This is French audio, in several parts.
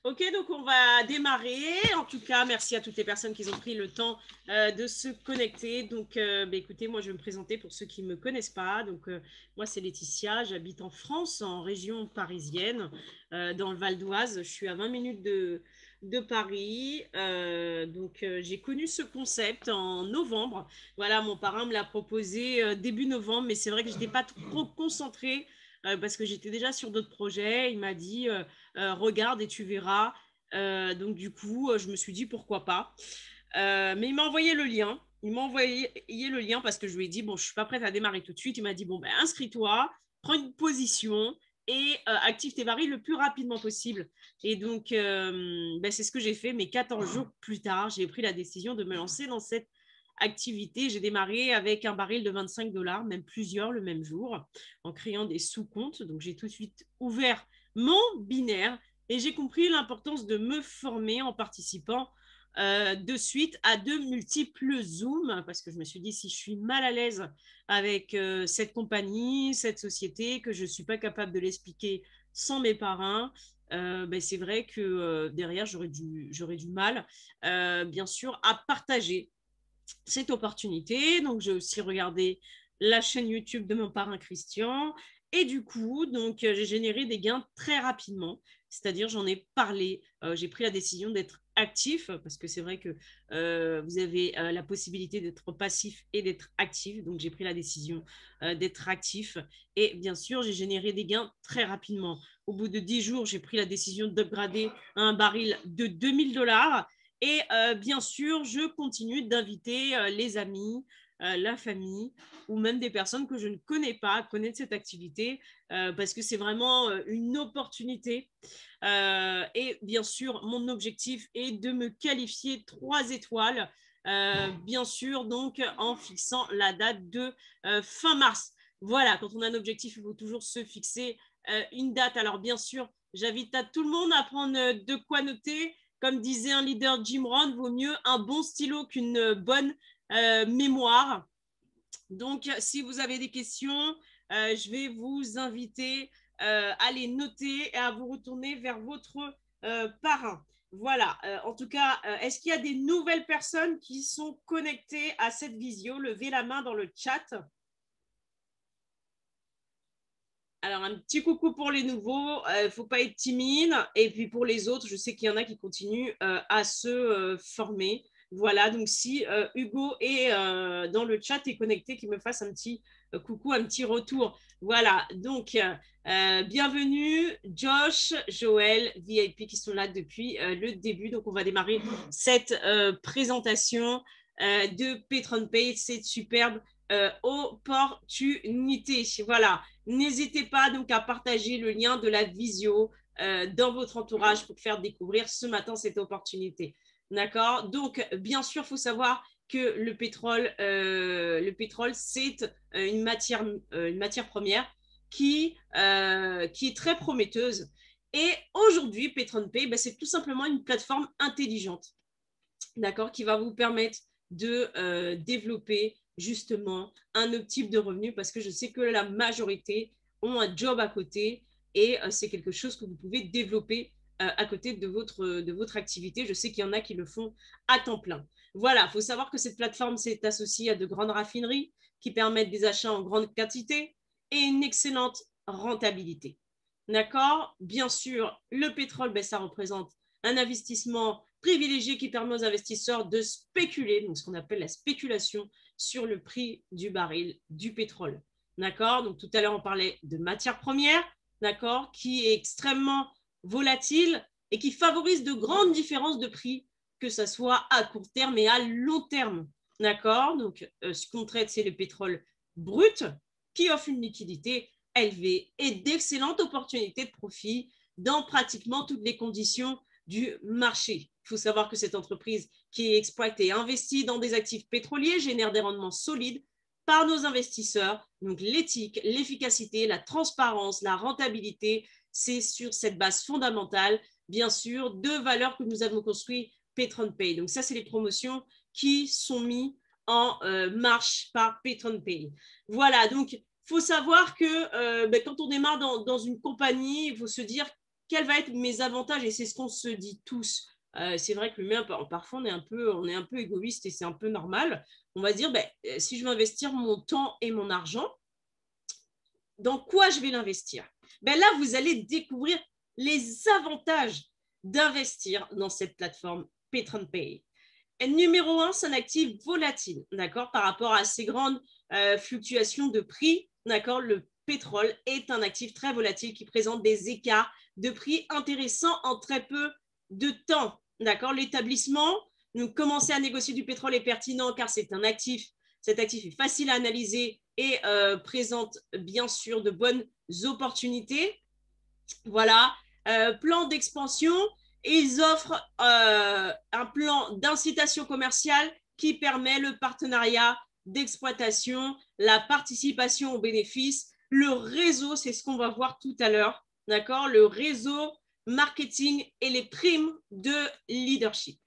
Ok, donc on va démarrer. En tout cas, merci à toutes les personnes qui ont pris le temps de se connecter. Donc, écoutez, moi, je vais me présenter pour ceux qui ne me connaissent pas. Donc, moi, c'est Laetitia. J'habite en France, en région parisienne, dans le Val d'Oise. Je suis à 20 minutes de Paris. J'ai connu ce concept en novembre. Voilà, mon parrain me l'a proposé début novembre, mais c'est vrai que je n'étais pas trop concentrée parce que j'étais déjà sur d'autres projets. Il m'a dit regarde et tu verras. Donc du coup, je me suis dit pourquoi pas. Mais il m'a envoyé le lien. Il m'a envoyé le lien parce que je lui ai dit bon, je suis pas prête à démarrer tout de suite. Il m'a dit bon, ben inscris-toi, prends une position et active tes paris le plus rapidement possible. Et donc, c'est ce que j'ai fait. Mais 14 jours plus tard, j'ai pris la décision de me lancer dans cette activité. J'ai démarré avec un baril de 25 $, même plusieurs le même jour, en créant des sous-comptes. Donc, j'ai tout de suite ouvert mon binaire et j'ai compris l'importance de me former en participant de suite à de multiples Zooms parce que je me suis dit si je suis mal à l'aise avec cette compagnie, cette société, que je ne suis pas capable de l'expliquer sans mes parrains, c'est vrai que derrière j'aurais du mal bien sûr à partager cette opportunité. Donc, j'ai aussi regardé la chaîne YouTube de mon parrain Christian. Et du coup, j'ai généré des gains très rapidement. C'est-à-dire, j'en ai parlé. J'ai pris la décision d'être actif parce que c'est vrai que vous avez la possibilité d'être passif et d'être actif. Donc, j'ai pris la décision d'être actif. Et bien sûr, j'ai généré des gains très rapidement. Au bout de 10 jours, j'ai pris la décision d'upgrader un baril de 2000 $. Et bien sûr, je continue d'inviter les amis, la famille ou même des personnes que je ne connais pas à connaître cette activité parce que c'est vraiment une opportunité. Et bien sûr, mon objectif est de me qualifier 3 étoiles, bien sûr, donc en fixant la date de fin mars. Voilà, quand on a un objectif, il faut toujours se fixer une date. Alors bien sûr, j'invite à tout le monde à prendre de quoi noter. Comme disait un leader Jim Rohn, vaut mieux un bon stylo qu'une bonne mémoire. Donc, si vous avez des questions, je vais vous inviter à les noter et à vous retourner vers votre parrain. Voilà, en tout cas, est-ce qu'il y a des nouvelles personnes qui sont connectées à cette visio? Levez la main dans le chat. Alors, un petit coucou pour les nouveaux, faut pas être timide. Et puis pour les autres, je sais qu'il y en a qui continuent à se former. Voilà, donc si Hugo est dans le chat et connecté, qu'il me fasse un petit coucou, un petit retour. Voilà, donc bienvenue Josh, Joël, VIP qui sont là depuis le début. Donc on va démarrer cette présentation de PatronPay, cette superbe opportunité. Voilà. N'hésitez pas donc à partager le lien de la visio dans votre entourage pour faire découvrir ce matin cette opportunité. D'accord? Donc, bien sûr, il faut savoir que le pétrole, c'est une matière première qui est très prometteuse. Et aujourd'hui, PatronPay, c'est tout simplement une plateforme intelligente, d'accord, qui va vous permettre de développer justement un autre type de revenu parce que je sais que la majorité ont un job à côté et c'est quelque chose que vous pouvez développer à côté de votre activité. Je sais qu'il y en a qui le font à temps plein. Voilà, il faut savoir que cette plateforme s'est associée à de grandes raffineries qui permettent des achats en grande quantité et une excellente rentabilité. D'accord? Bien sûr, le pétrole, ça représente un investissement privilégié qui permet aux investisseurs de spéculer, donc ce qu'on appelle la spéculation sur le prix du baril du pétrole. D'accord? Donc tout à l'heure, on parlait de matières premières, d'accord, qui est extrêmement volatile et qui favorise de grandes différences de prix, que ce soit à court terme et à long terme. D'accord? Donc ce qu'on traite, c'est le pétrole brut qui offre une liquidité élevée et d'excellentes opportunités de profit dans pratiquement toutes les conditions du marché. Il faut savoir que cette entreprise qui exploite et investit dans des actifs pétroliers génère des rendements solides par nos investisseurs. Donc l'éthique, l'efficacité, la transparence, la rentabilité, c'est sur cette base fondamentale, bien sûr, de valeurs que nous avons construites PatronPay. Donc ça, c'est les promotions qui sont mises en marche par PatronPay. Voilà, donc il faut savoir que quand on démarre dans une compagnie, il faut se dire quels vont être mes avantages et c'est ce qu'on se dit tous. C'est vrai que l'humain, parfois, on est un peu égoïste et c'est un peu normal. On va se dire, si je veux investir mon temps et mon argent, dans quoi je vais l'investir? Là, vous allez découvrir les avantages d'investir dans cette plateforme PatronPay. Et numéro 1, c'est un actif volatile, d'accord, par rapport à ces grandes fluctuations de prix, d'accord, le pétrole est un actif très volatile qui présente des écarts de prix intéressants en très peu de temps, d'accord. L'établissement, donc commencer à négocier du pétrole est pertinent car c'est un actif. Cet actif est facile à analyser et présente bien sûr de bonnes opportunités. Voilà, plan d'expansion. Ils offrent un plan d'incitation commerciale qui permet le partenariat d'exploitation, la participation aux bénéfices. Le réseau, c'est ce qu'on va voir tout à l'heure, d'accord? Le réseau marketing et les primes de leadership.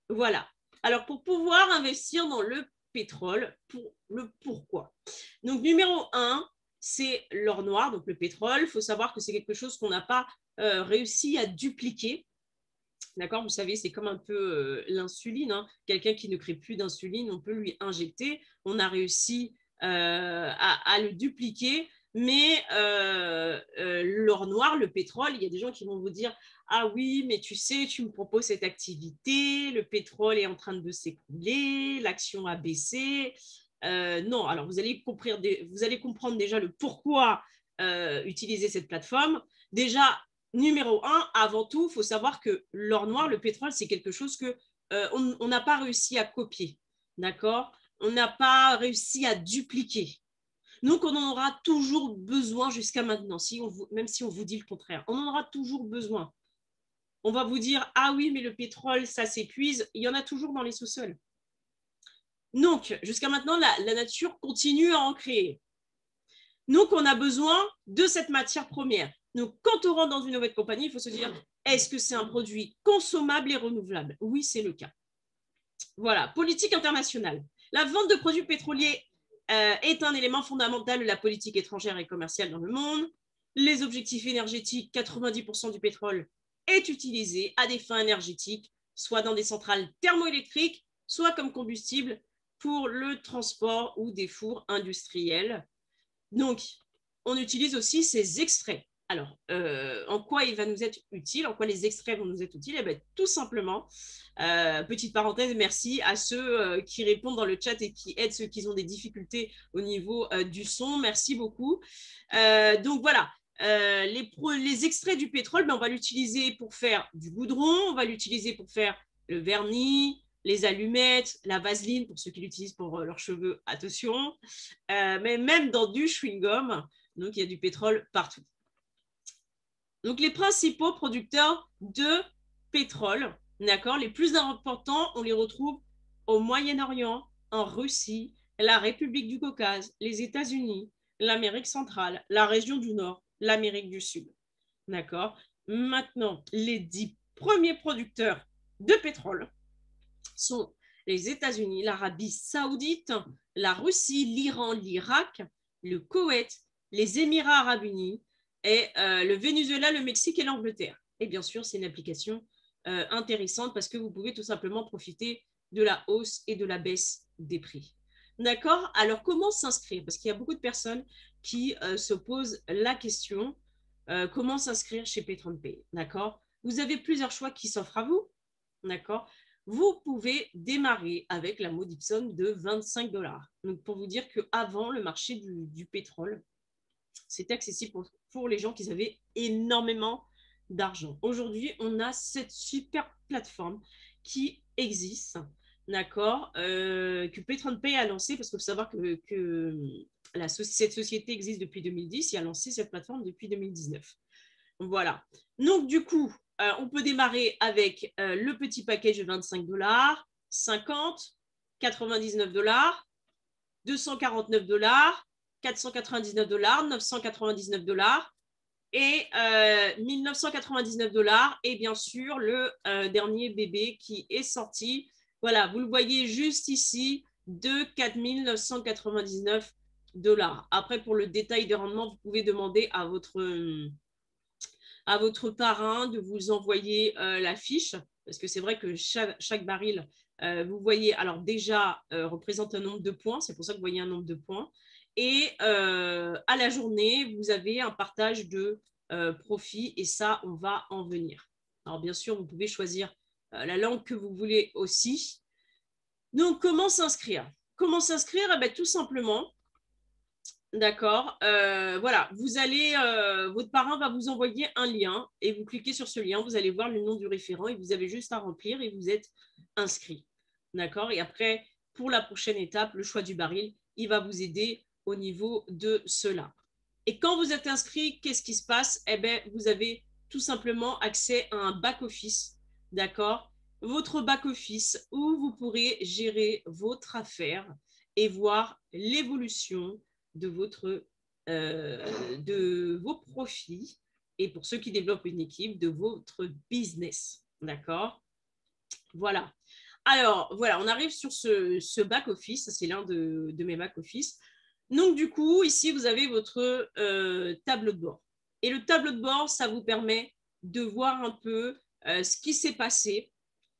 Voilà. Alors, pour pouvoir investir dans le pétrole, pour le pourquoi. Donc, numéro 1, c'est l'or noir, donc le pétrole. Il faut savoir que c'est quelque chose qu'on n'a pas réussi à dupliquer. D'accord, vous savez, c'est comme un peu l'insuline. Hein. Quelqu'un qui ne crée plus d'insuline, on peut lui injecter. On a réussi à le dupliquer. Mais l'or noir, le pétrole, il y a des gens qui vont vous dire « Ah oui, mais tu sais, tu me proposes cette activité, le pétrole est en train de s'écrouler, l'action a baissé. » Non, alors vous allez comprendre déjà le pourquoi utiliser cette plateforme. Déjà, numéro 1, avant tout, il faut savoir que l'or noir, le pétrole, c'est quelque chose que on n'a pas réussi à copier. D'accord? On n'a pas réussi à dupliquer. Donc, on en aura toujours besoin jusqu'à maintenant, même si on vous dit le contraire. On en aura toujours besoin. On va vous dire, ah oui, mais le pétrole, ça s'épuise. Il y en a toujours dans les sous-sols. Donc, jusqu'à maintenant, la nature continue à en créer. Donc, on a besoin de cette matière première. Donc, quand on rentre dans une nouvelle compagnie, il faut se dire, est-ce que c'est un produit consommable et renouvelable? Oui, c'est le cas. Voilà, politique internationale. La vente de produits pétroliers est un élément fondamental de la politique étrangère et commerciale dans le monde. Les objectifs énergétiques, 90% du pétrole est utilisé à des fins énergétiques, soit dans des centrales thermoélectriques, soit comme combustible pour le transport ou des fours industriels. Donc, on utilise aussi ces extraits. Alors, en quoi il va nous être utile? En quoi les extraits vont nous être utiles? Eh bien, tout simplement, petite parenthèse, merci à ceux qui répondent dans le chat et qui aident ceux qui ont des difficultés au niveau du son. Merci beaucoup. Donc, voilà. Les extraits du pétrole, ben, on va l'utiliser pour faire du goudron, on va l'utiliser pour faire le vernis, les allumettes, la vaseline pour ceux qui l'utilisent pour leurs cheveux, attention, mais même dans du chewing-gum, donc il y a du pétrole partout. Donc les principaux producteurs de pétrole, d'accord, les plus importants, on les retrouve au Moyen-Orient, en Russie, la République du Caucase, les États-Unis, l'Amérique centrale, la région du Nord, l'Amérique du Sud. D'accord. Maintenant, les 10 premiers producteurs de pétrole sont les États-Unis, l'Arabie saoudite, la Russie, l'Iran, l'Irak, le Koweït, les Émirats arabes unis et le Venezuela, le Mexique et l'Angleterre. Et bien sûr, c'est une application intéressante parce que vous pouvez tout simplement profiter de la hausse et de la baisse des prix. D'accord? Alors, comment s'inscrire? Parce qu'il y a beaucoup de personnes qui se posent la question, comment s'inscrire chez PatronPay? D'accord? Vous avez plusieurs choix qui s'offrent à vous. D'accord? Vous pouvez démarrer avec la maudite somme de 25 $. Donc, pour vous dire qu'avant, le marché du pétrole, c'était accessible pour les gens qui avaient énormément d'argent. Aujourd'hui, on a cette super plateforme qui existe, d'accord, que PatronPay a lancé, parce qu'il faut savoir que cette société existe depuis 2010 et a lancé cette plateforme depuis 2019. Voilà. Donc, du coup, on peut démarrer avec le petit package de 25 $, 50, 99 $, 249 $, 499 $, 999 $ et 1999 $. Et bien sûr, le dernier bébé qui est sorti. Voilà, vous le voyez juste ici. de 4 999 $. Après, pour le détail des rendements, vous pouvez demander à votre parrain de vous envoyer la fiche, parce que c'est vrai que chaque baril, vous voyez, alors déjà, représente un nombre de points, c'est pour ça que vous voyez un nombre de points, et à la journée, vous avez un partage de profit, et ça, on va en venir. Alors bien sûr, vous pouvez choisir la langue que vous voulez aussi. Donc, comment s'inscrire? Comment s'inscrire? Eh bien, tout simplement, d'accord. Voilà, votre parrain va vous envoyer un lien et vous cliquez sur ce lien, vous allez voir le nom du référent et vous avez juste à remplir et vous êtes inscrit. D'accord. Et après, pour la prochaine étape, le choix du baril, il va vous aider au niveau de cela. Et quand vous êtes inscrit, qu'est-ce qui se passe? Eh bien, vous avez tout simplement accès à un back-office, d'accord? Votre back-office où vous pourrez gérer votre affaire et voir l'évolution de vos profits et pour ceux qui développent une équipe, de votre business. D'accord? Voilà. Alors, voilà, on arrive sur ce back-office. C'est l'un de mes back-office. Donc, du coup, ici, vous avez votre tableau de bord. Et le tableau de bord, ça vous permet de voir un peu ce qui s'est passé.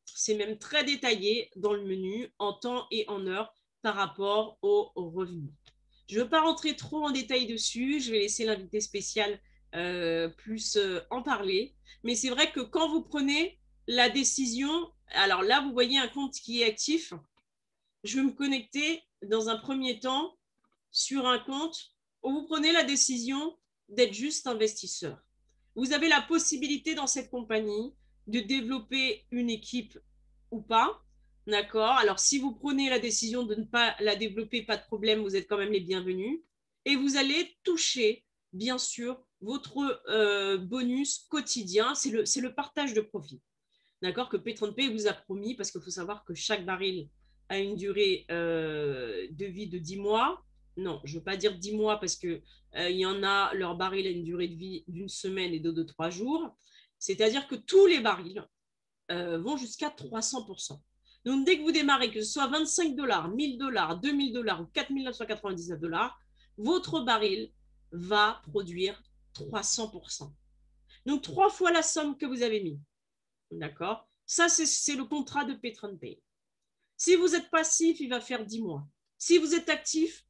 C'est même très détaillé dans le menu en temps et en heure par rapport aux revenus. Je ne veux pas rentrer trop en détail dessus. Je vais laisser l'invité spécial plus en parler. Mais c'est vrai que quand vous prenez la décision, alors là, vous voyez un compte qui est actif. Je vais me connecter dans un premier temps sur un compte où vous prenez la décision d'être juste investisseur. Vous avez la possibilité dans cette compagnie de développer une équipe ou pas. D'accord. Alors, si vous prenez la décision de ne pas la développer, pas de problème, vous êtes quand même les bienvenus. Et vous allez toucher, bien sûr, votre bonus quotidien. C'est le partage de profit. D'accord, que P30P vous a promis, parce qu'il faut savoir que chaque baril a une durée de vie de 10 mois. Non, je ne veux pas dire 10 mois parce qu'il y en a, leur baril a une durée de vie d'une semaine et de 3 jours. C'est-à-dire que tous les barils vont jusqu'à 300%. Donc, dès que vous démarrez, que ce soit 25 $, 1000 $, 2000 $ ou 4 999 $, votre baril va produire 300%. Donc, 3 fois la somme que vous avez mis. D'accord? Ça, c'est le contrat de P30Pay. Si vous êtes passif, il va faire 10 mois. Si vous êtes actif,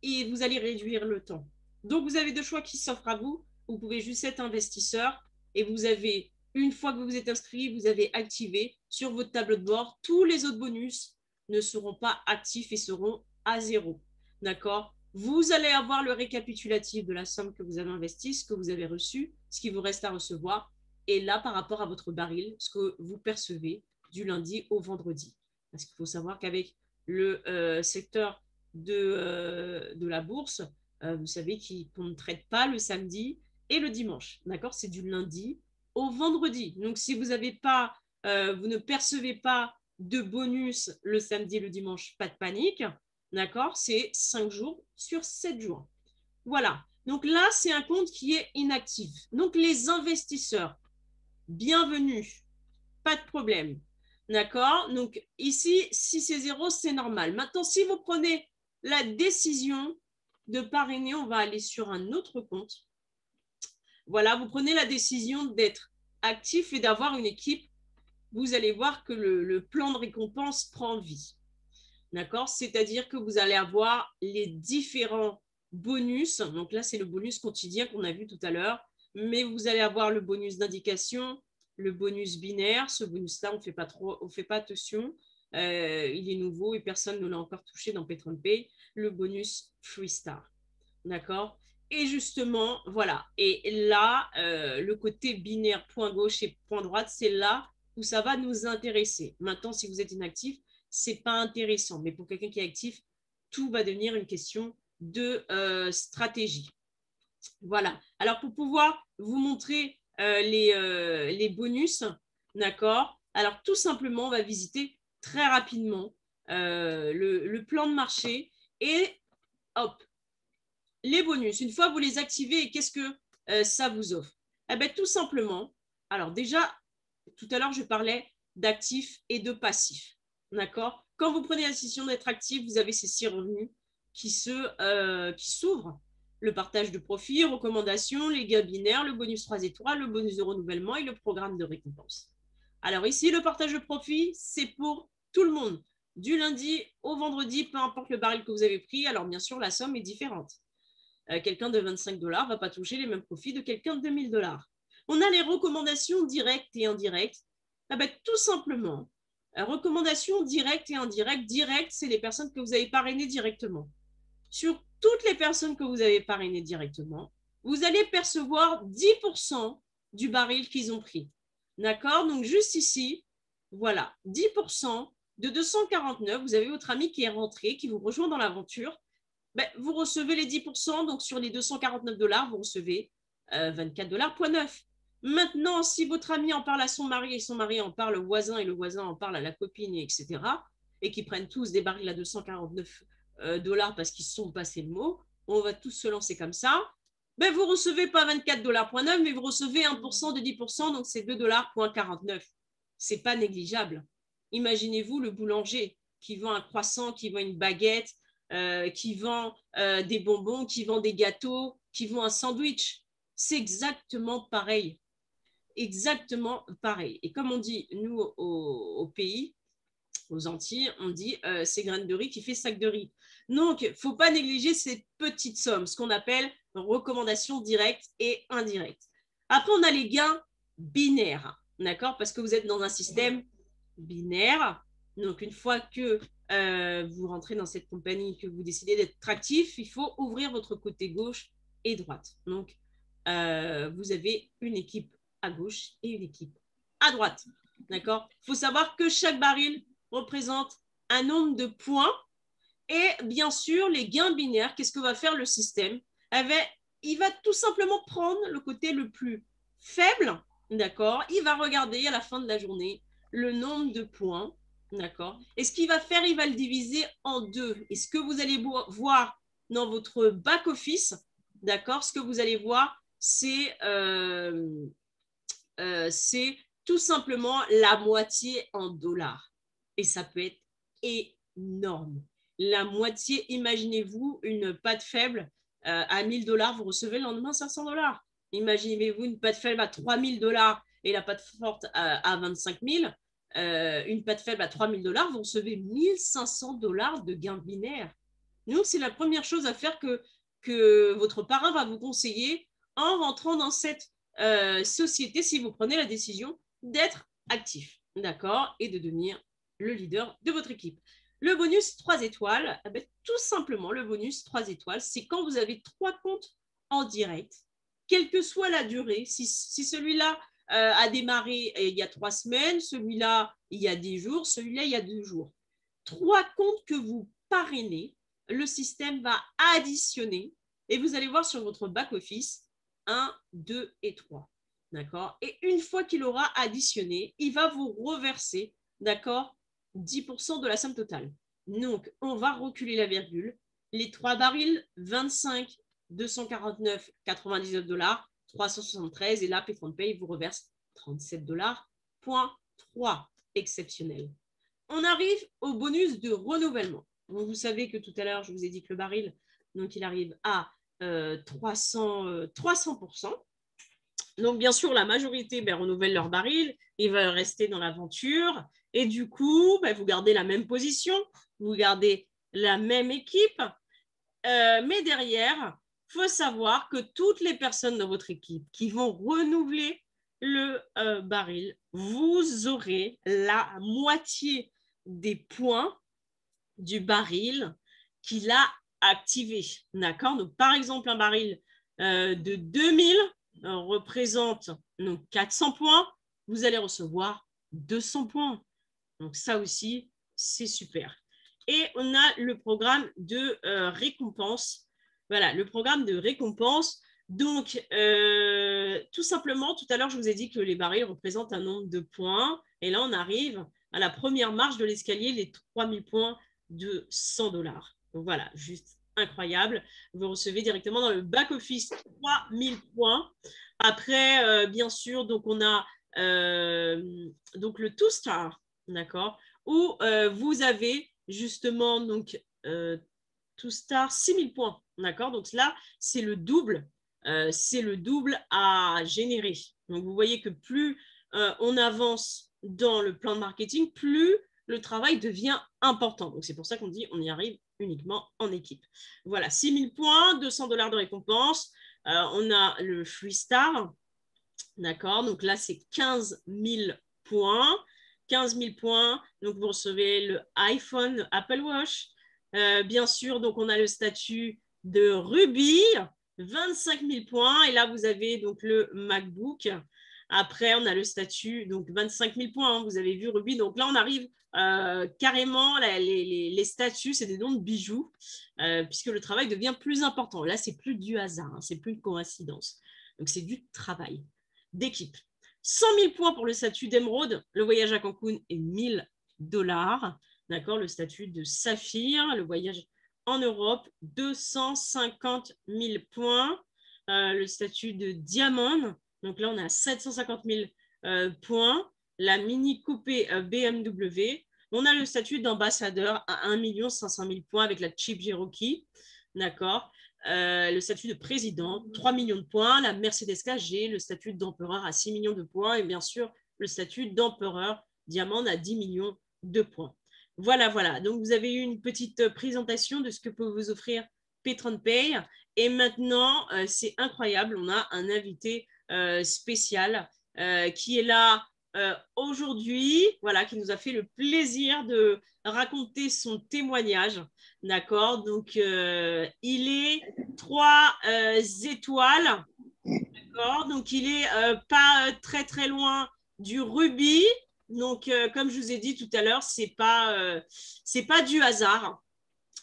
vous allez réduire le temps. Donc, vous avez deux choix qui s'offrent à vous. Vous pouvez juste être investisseur et vous avez, une fois que vous vous êtes inscrit, vous avez activé sur votre tableau de bord. Tous les autres bonus ne seront pas actifs et seront à zéro. D'accord? Vous allez avoir le récapitulatif de la somme que vous avez investie, ce que vous avez reçu, ce qui vous reste à recevoir. Et là, par rapport à votre baril, ce que vous percevez du lundi au vendredi. Parce qu'il faut savoir qu'avec le secteur de la bourse, vous savez qu'on ne traite pas le samedi et le dimanche. D'accord? C'est du lundi au vendredi. Donc, si vous avez pas, vous ne percevez pas de bonus le samedi et le dimanche, pas de panique. D'accord? C'est 5 jours sur 7 jours. Voilà. Donc là, c'est un compte qui est inactif. Donc, les investisseurs, bienvenue, pas de problème. D'accord? Donc ici, si c'est 0, c'est normal. Maintenant, si vous prenez la décision de parrainer, on va aller sur un autre compte. Voilà, vous prenez la décision d'être actif et d'avoir une équipe. Vous allez voir que le plan de récompense prend vie. D'accord? C'est-à-dire que vous allez avoir les différents bonus. Donc là, c'est le bonus quotidien qu'on a vu tout à l'heure. Mais vous allez avoir le bonus d'indication, le bonus binaire. Ce bonus-là, on ne fait pas attention. Il est nouveau et personne ne l'a encore touché dans P30Pay. Le bonus Freestar. D'accord? Et justement, voilà. Et là, le côté binaire, point gauche et point droite, c'est là où ça va nous intéresser. Maintenant, si vous êtes inactif, c'est pas intéressant. Mais pour quelqu'un qui est actif, tout va devenir une question de stratégie. Voilà. Alors, pour pouvoir vous montrer les bonus, d'accord? Alors, tout simplement, on va visiter très rapidement le plan de marché et hop, les bonus. Une fois que vous les activez, qu'est-ce que ça vous offre? Eh bien, tout simplement, alors déjà, tout à l'heure, je parlais d'actifs et de passifs. D'accord? quand vous prenez la décision d'être actif, vous avez ces 6 revenus qui s'ouvrent. Le partage de profit, recommandations, les gains binaires, le bonus 3 étoiles, le bonus de renouvellement et le programme de récompense. Alors ici, le partage de profit, c'est pour tout le monde. Du lundi au vendredi, peu importe le baril que vous avez pris. Alors bien sûr, la somme est différente. Quelqu'un de 25 $ ne va pas toucher les mêmes profits de quelqu'un de 1000 $. On a les recommandations directes et indirectes. Ah ben, tout simplement, recommandations directes et indirectes. Directes, c'est les personnes que vous avez parrainées directement. Sur toutes les personnes que vous avez parrainées directement, vous allez percevoir 10% du baril qu'ils ont pris. D'accord? Donc, juste ici, voilà, 10% de 249, vous avez votre ami qui est rentré, qui vous rejoint dans l'aventure. Ben, vous recevez les 10%, donc sur les 249 $, vous recevez 24,9 $. Maintenant, si votre ami en parle à son mari et son mari en parle au voisin et le voisin en parle à la copine, etc., et qu'ils prennent tous des barils à 249 $ parce qu'ils se sont passés le mot, on va tous se lancer comme ça, ben vous recevez pas 24,9 $, mais vous recevez 1% de 10%, donc c'est 2,49 $. C'est pas négligeable. Imaginez-vous le boulanger qui vend un croissant, qui vend une baguette, qui vend des bonbons, qui vend des gâteaux, qui vend un sandwich. C'est exactement pareil. Exactement pareil. Et comme on dit, nous, au pays, aux Antilles, on dit c'est graines de riz qui fait sac de riz. Donc, il ne faut pas négliger ces petites sommes, ce qu'on appelle recommandations directes et indirectes. Après, on a les gains binaires, d'accord? Parce que vous êtes dans un système binaire. Donc, une fois que vous rentrez dans cette compagnie, que vous décidez d'être actif, il faut ouvrir votre côté gauche et droite. Donc, vous avez une équipe à gauche et une équipe à droite. D'accord? Il faut savoir que chaque baril représente un nombre de points et bien sûr, les gains binaires, qu'est-ce que va faire le système? Il va tout simplement prendre le côté le plus faible, d'accord? Il va regarder à la fin de la journée le nombre de points, d'accord? Et ce qu'il va faire, il va le diviser en deux. Et ce que vous allez voir dans votre back-office, d'accord? Ce que vous allez voir, c'est tout simplement la moitié en dollars. Et ça peut être énorme. La moitié, imaginez-vous une pâte faible à 1000 $, vous recevez le lendemain 500 $. Imaginez-vous une pâte faible à 3000 $ et la pâte forte à 25 000. Une pâte faible à 3000 $, vous recevez 1500 $ de gains binaires. Donc, c'est la première chose à faire que votre parrain va vous conseiller en rentrant dans cette société si vous prenez la décision d'être actif, d'accord, et de devenir le leader de votre équipe. Le bonus 3 étoiles, eh bien, tout simplement, le bonus 3 étoiles, c'est quand vous avez 3 comptes en direct, quelle que soit la durée. Si celui-là a démarré il y a 3 semaines, celui-là il y a 10 jours, celui-là il y a 2 jours. 3 comptes que vous parrainez, le système va additionner et vous allez voir sur votre back-office 1, 2 et 3. D'accord? Et une fois qu'il aura additionné, il va vous reverser, d'accord, 10% de la somme totale. Donc, on va reculer la virgule. Les 3 barils, 25, 249, 99 $, 373. Et là, PayPay vous reverse 37 $. Exceptionnel. On arrive au bonus de renouvellement. Donc, vous savez que tout à l'heure, je vous ai dit que le baril, donc il arrive à 300%. Donc, bien sûr, la majorité renouvelle leur baril, ils veulent rester dans l'aventure. Et du coup, vous gardez la même position, vous gardez la même équipe. Mais derrière, il faut savoir que toutes les personnes dans votre équipe qui vont renouveler le baril, vous aurez la moitié des points du baril qu'il a activé. D'accord? Donc, par exemple, un baril de 2000 représente donc 400 points. Vous allez recevoir 200 points. Donc, ça aussi, c'est super. Et on a le programme de récompense. Voilà, le programme de récompense. Donc, tout simplement, tout à l'heure, je vous ai dit que les barils représentent un nombre de points. Et là, on arrive à la première marche de l'escalier, les 3000 points de 100 $. Donc, voilà, juste incroyable. Vous recevez directement dans le back-office 3000 points. Après, bien sûr, donc on a donc le 2-star, d'accord, où vous avez justement, donc, to star 6000 points. D'accord? Donc là, c'est le double à générer. Donc, vous voyez que plus on avance dans le plan de marketing, plus le travail devient important. Donc, c'est pour ça qu'on dit on y arrive uniquement en équipe. Voilà, 6000 points, $200 de récompense. On a le Free Star. D'accord? Donc là, c'est 15 000 points. 15 000 points. Donc, vous recevez le iPhone, le Apple Watch. Bien sûr, donc on a le statut de Ruby, 25 000 points. Et là, vous avez donc le MacBook. Après, on a le statut, donc 25 000 points. Hein, vous avez vu Ruby. Donc là, on arrive carrément, les statuts, c'est des noms de bijoux, puisque le travail devient plus important. Là, c'est plus du hasard, hein, c'est plus une coïncidence. Donc, c'est du travail d'équipe. 100 000 points pour le statut d'émeraude, le voyage à Cancun est $1000. D'accord, le statut de saphir, le voyage en Europe, 250 000 points. Le statut de diamant, donc là on a 750 000 points. La Mini Coupé BMW. On a le statut d'ambassadeur à 1 500 000 points avec la Jeep Cherokee. D'accord. Le statut de président, 3 millions de points. La Mercedes KG, le statut d'empereur à 6 millions de points. Et bien sûr, le statut d'empereur diamant à 10 millions de points. Voilà, voilà. Donc, vous avez eu une petite présentation de ce que peut vous offrir PatronPay. Et maintenant, c'est incroyable. On a un invité spécial qui est là aujourd'hui, voilà, qui nous a fait le plaisir de raconter son témoignage. D'accord? Donc, il est 3 étoiles. D'accord? Donc, il est pas très, très loin du rubis. Donc, comme je vous ai dit tout à l'heure, c'est pas du hasard.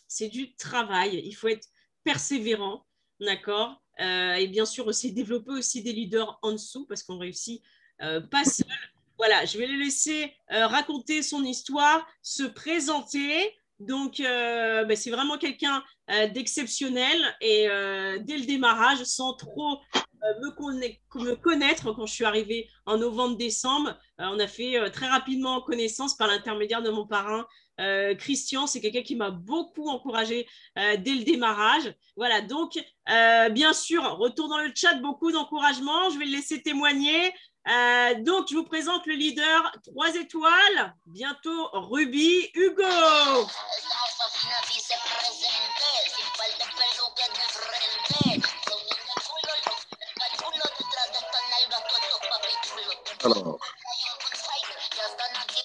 C'est du travail. Il faut être persévérant. D'accord? Et bien sûr, aussi développer aussi des leaders en dessous parce qu'on réussit pas seul. Voilà, je vais le laisser raconter son histoire, se présenter. Donc, c'est vraiment quelqu'un d'exceptionnel et dès le démarrage, sans trop me connaître, quand je suis arrivée en novembre-décembre, on a fait très rapidement connaissance par l'intermédiaire de mon parrain. Christian, c'est quelqu'un qui m'a beaucoup encouragée dès le démarrage. Voilà, donc, bien sûr, retour dans le chat, beaucoup d'encouragement. Je vais le laisser témoigner. Donc, je vous présente le leader 3 étoiles, bientôt Ruby Hugo.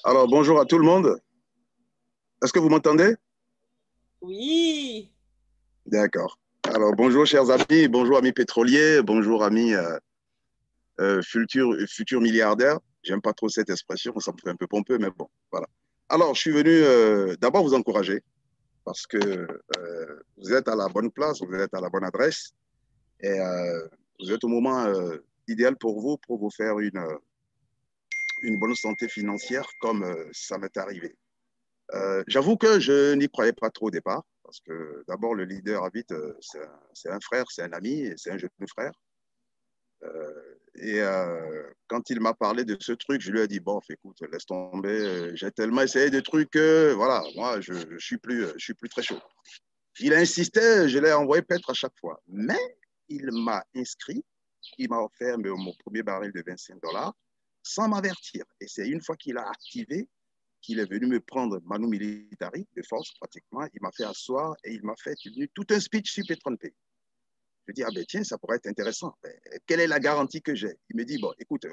Alors, bonjour à tout le monde. Est-ce que vous m'entendez? Oui. D'accord. Alors, bonjour chers amis, bonjour amis pétroliers, bonjour amis futurs milliardaires. J'aime pas trop cette expression, ça me fait un peu pompeux, mais bon, voilà. Alors, je suis venu d'abord vous encourager parce que vous êtes à la bonne place, vous êtes à la bonne adresse et vous êtes au moment idéal pour vous faire une bonne santé financière comme ça m'est arrivé. J'avoue que je n'y croyais pas trop au départ, parce que d'abord, le leader Habit, c'est un frère, c'est un ami, c'est un jeune frère. Quand il m'a parlé de ce truc, je lui ai dit, bon, écoute, laisse tomber, j'ai tellement essayé de trucs que, voilà, moi, je suis plus très chaud. Il a insisté, je l'ai envoyé paître à chaque fois. Mais il m'a inscrit, il m'a offert mon premier baril de $25 sans m'avertir. Et c'est une fois qu'il a activé qu'il est venu me prendre Manu Militari de force pratiquement. Il m'a fait asseoir et il m'a fait tout un speech sur PatronPay. Je dis, ah ben tiens, ça pourrait être intéressant. Mais quelle est la garantie que j'ai? Il me dit, bon, écoute,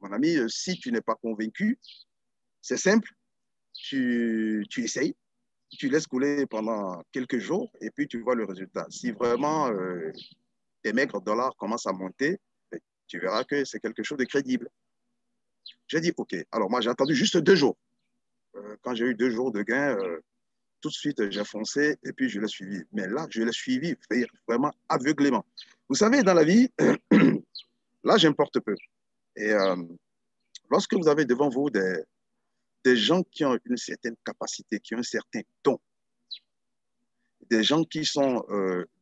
mon ami, si tu n'es pas convaincu, c'est simple, tu essayes, tu laisses couler pendant quelques jours et puis tu vois le résultat. Si vraiment tes maigres dollars commencent à monter, tu verras que c'est quelque chose de crédible. J'ai dit, OK. Alors moi, j'ai attendu juste 2 jours. Quand j'ai eu 2 jours de gain, tout de suite, j'ai foncé et puis je l'ai suivi. Mais là, je l'ai suivi vraiment aveuglément. Vous savez, dans la vie, là, j'importe peu. Et lorsque vous avez devant vous des gens qui ont une certaine capacité, qui ont un certain don, des gens qui sont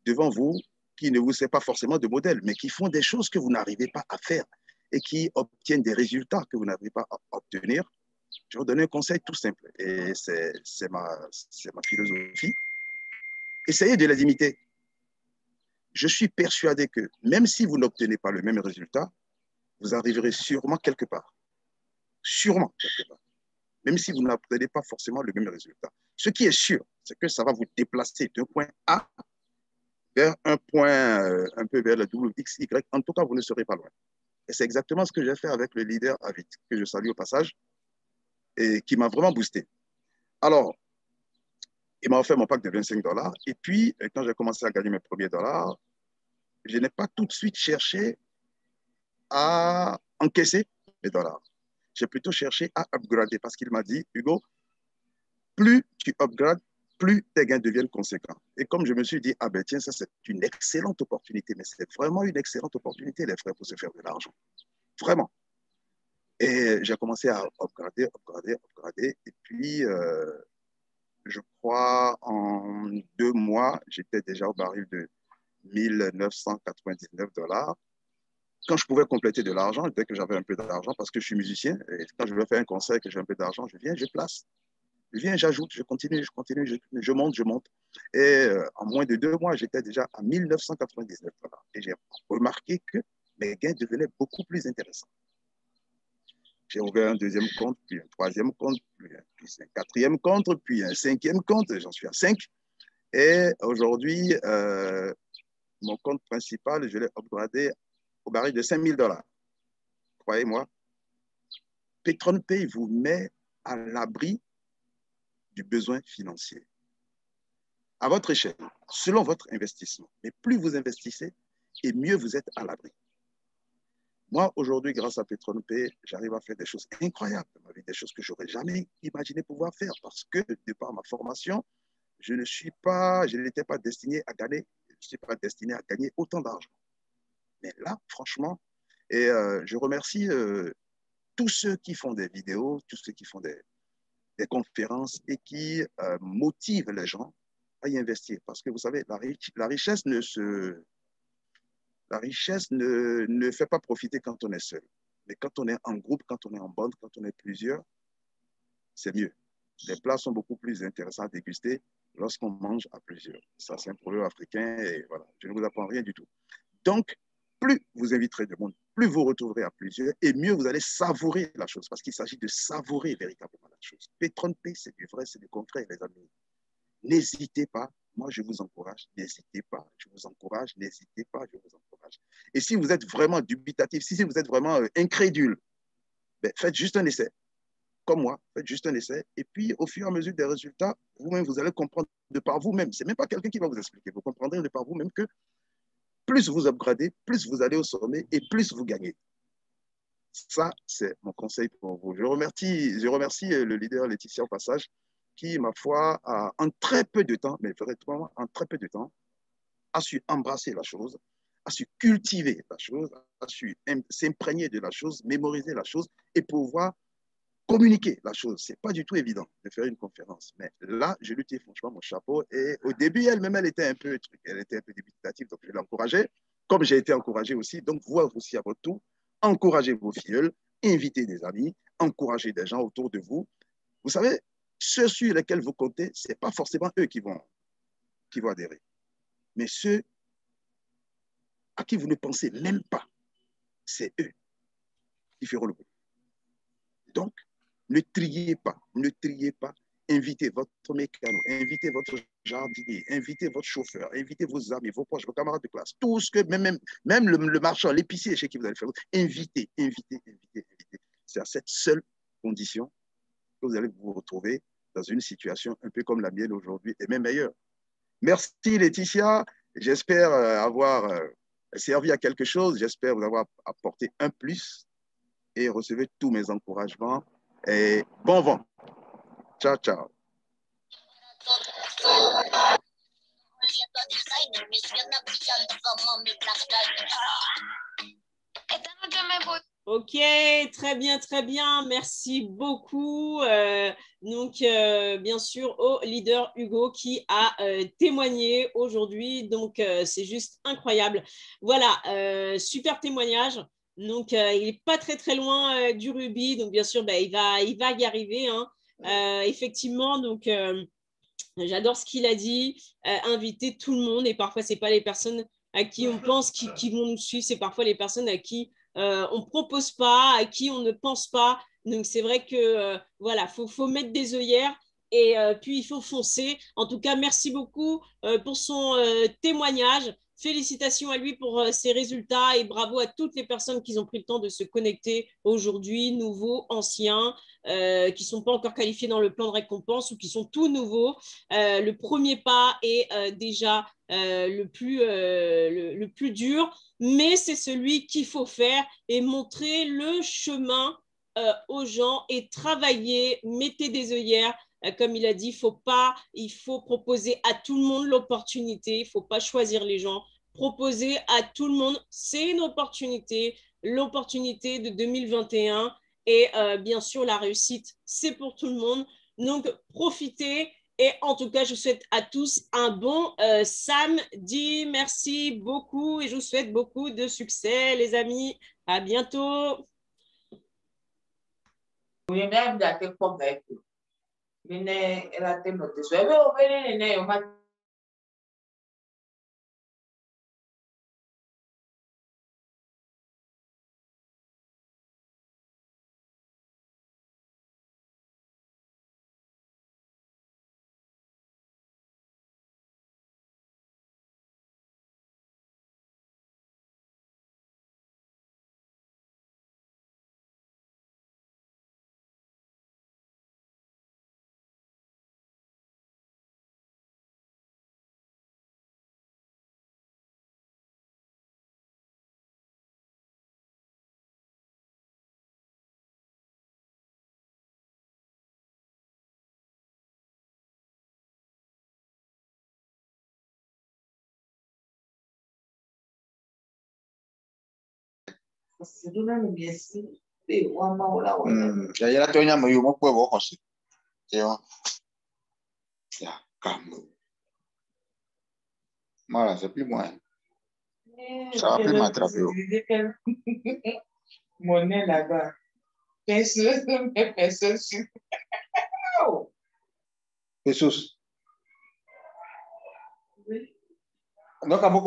devant vous, qui ne vous servent pas forcément de modèle, mais qui font des choses que vous n'arrivez pas à faire et qui obtiennent des résultats que vous n'arrivez pas à obtenir, Je vais vous donner un conseil tout simple. Et c'est ma philosophie. Essayez de les imiter. Je suis persuadé que même si vous n'obtenez pas le même résultat, vous arriverez sûrement quelque part. Sûrement quelque part. Même si vous n'obtenez pas forcément le même résultat. Ce qui est sûr, c'est que ça va vous déplacer d'un point A vers un point un peu vers le WXY. En tout cas, vous ne serez pas loin. Et c'est exactement ce que j'ai fait avec le leader Avid, que je salue au passage, et qui m'a vraiment boosté. Alors, il m'a offert mon pack de 25 $. Et puis, quand j'ai commencé à gagner mes premiers dollars, je n'ai pas tout de suite cherché à encaisser mes dollars. J'ai plutôt cherché à upgrader parce qu'il m'a dit, Hugo, plus tu upgrades, plus tes gains deviennent conséquents. Et comme je me suis dit, ah ben tiens, ça c'est une excellente opportunité, mais c'est vraiment une excellente opportunité, les frères, pour se faire de l'argent. Vraiment. Et j'ai commencé à upgrader, upgrader, upgrader. Et puis, je crois, en 2 mois, j'étais déjà au baril de 1999 $. Quand je pouvais compléter de l'argent, dès que j'avais un peu d'argent, parce que je suis musicien, et quand je veux faire un concert, que j'ai un peu d'argent, je viens, je place. Je viens, j'ajoute, je continue, je monte, je monte. Et en moins de 2 mois, j'étais déjà à 1999 $. Et j'ai remarqué que mes gains devenaient beaucoup plus intéressants. J'ai ouvert un deuxième compte, puis un troisième compte, puis un quatrième compte, puis un cinquième compte. J'en suis à 5. Et aujourd'hui, mon compte principal, je l'ai upgradé au baril de 5 000 $. Croyez-moi, PetronPay vous met à l'abri du besoin financier. À votre échelle, selon votre investissement. Mais plus vous investissez, et mieux vous êtes à l'abri. Moi, aujourd'hui, grâce à PetronPay, j'arrive à faire des choses incroyables dans ma vie, des choses que je n'aurais jamais imaginé pouvoir faire parce que, de par ma formation, je n'étais pas destiné à gagner, autant d'argent. Mais là, franchement, et je remercie tous ceux qui font des vidéos, tous ceux qui font des conférences et qui motivent les gens à y investir. Parce que vous savez, la richesse ne fait pas profiter quand on est seul. Mais quand on est en groupe, quand on est en bande, quand on est plusieurs, c'est mieux. Les plats sont beaucoup plus intéressants à déguster lorsqu'on mange à plusieurs. Ça, c'est un problème africain et voilà, je ne vous apprends rien du tout. Donc, plus vous inviterez de monde, plus vous retrouverez à plusieurs et mieux vous allez savourer la chose parce qu'il s'agit de savourer véritablement la chose. PetronPay, c'est du vrai, c'est du concret, les amis. N'hésitez pas. Moi, je vous encourage. N'hésitez pas. Je vous encourage. N'hésitez pas. Je vous encourage. Et si vous êtes vraiment dubitatif, si vous êtes vraiment incrédule, ben, faites juste un essai. Comme moi, faites juste un essai. Et puis, au fur et à mesure des résultats, vous-même, vous allez comprendre de par vous-même. Ce n'est même pas quelqu'un qui va vous expliquer. Vous comprendrez de par vous-même que plus vous upgradez, plus vous allez au sommet et plus vous gagnez. Ça, c'est mon conseil pour vous. Je remercie le leader Laetitia au passage qui, ma foi, en très peu de temps, mais vraiment en très peu de temps, a su embrasser la chose, a su cultiver la chose, a su s'imprégner de la chose, mémoriser la chose et pouvoir communiquer la chose. Ce n'est pas du tout évident de faire une conférence. Mais là, je lui tire franchement mon chapeau. Et au début, elle-même, elle était un peu dubitative, donc je l'ai encouragée, comme j'ai été encouragé aussi. Donc, vous aussi à votre tour, encouragez vos filleuls, invitez des amis, encouragez des gens autour de vous. Vous savez, ceux sur lesquels vous comptez, ce n'est pas forcément eux qui vont adhérer. Mais ceux à qui vous ne pensez même pas, c'est eux qui feront le boulot. Donc, ne triez pas, invitez votre mécano, invitez votre jardinier, invitez votre chauffeur, invitez vos amis, vos proches, vos camarades de classe, tout ce que, même le marchand, l'épicier chez qui vous allez faire, invitez. C'est à cette seule condition que vous allez vous retrouver dans une situation un peu comme la mienne aujourd'hui et même meilleure. Merci Laetitia, j'espère avoir servi à quelque chose, j'espère vous avoir apporté un plus et recevez tous mes encouragements et bon vent. Ciao, ciao. Ok, très bien, merci beaucoup. Donc, bien sûr, au leader Hugo qui a témoigné aujourd'hui. Donc, c'est juste incroyable. Voilà, super témoignage. Donc, il n'est pas très, très loin du rubis. Donc, bien sûr, ben, il va y arriver. Hein. Effectivement, donc, j'adore ce qu'il a dit. Inviter tout le monde. Et parfois, ce n'est pas les personnes à qui on pense qui vont nous suivre. C'est parfois les personnes à qui on ne propose pas, à qui on ne pense pas. Donc, c'est vrai que, voilà, faut mettre des œillères. Et puis, il faut foncer. En tout cas, merci beaucoup pour son témoignage. Félicitations à lui pour ses résultats et bravo à toutes les personnes qui ont pris le temps de se connecter aujourd'hui, nouveaux, anciens, qui ne sont pas encore qualifiés dans le plan de récompense ou qui sont tout nouveaux. Le premier pas est déjà le plus dur, mais c'est celui qu'il faut faire et montrer le chemin aux gens et travailler, mettez des œillères. Comme il a dit, il faut proposer à tout le monde l'opportunité, il ne faut pas choisir les gens, proposer à tout le monde, c'est une opportunité, l'opportunité de 2021 et bien sûr la réussite, c'est pour tout le monde. Donc profitez et en tout cas, je vous souhaite à tous un bon samedi. Merci beaucoup et je vous souhaite beaucoup de succès, les amis. À bientôt. Voilà, c'est plus moi. Ça va plus m'attraper. Monnaie là-bas. Personne. Jesus. Oui. Donc, à beaucoup